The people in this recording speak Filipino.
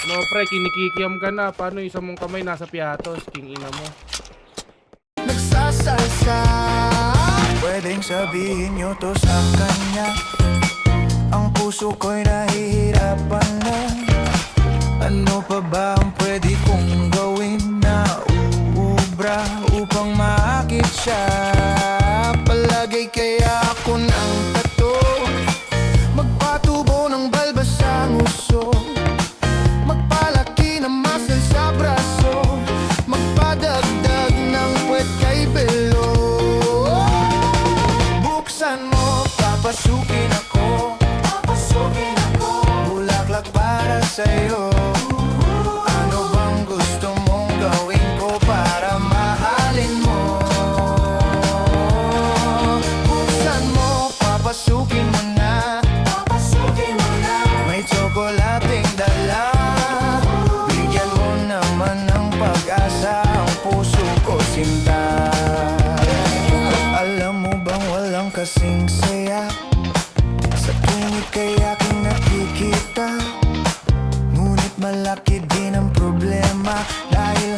No pre, kinikikiam ka na. Paano yung isa mong kamay nasa piatos? King ina mo. Nagsasalsa, pwedeng sabihin nyo to sa kanya. Ang puso ko'y nahihirapan na. Ano pa ba ang pwede kong gawin na uubra upang maakit siya? Palagay kaya ako ng tato, magpatubo ng balbas sa nguso, magpalaki ng muscle sa braso, magpadagdag ng puwet kay belo. Buksan mo, papasukin ako, bulaklak para sa'yo. Ano bang gusto mong gawin ko para mahalin mo? Buksan mo, papasukin mo na, may tsokolating dala. Bigyan mo naman ng pag-asa ang puso ko, sinta. Alam mo bang walang kasing saya sa tuwing ika'y aking nakikita? Ngunit malaki din ang problema dahil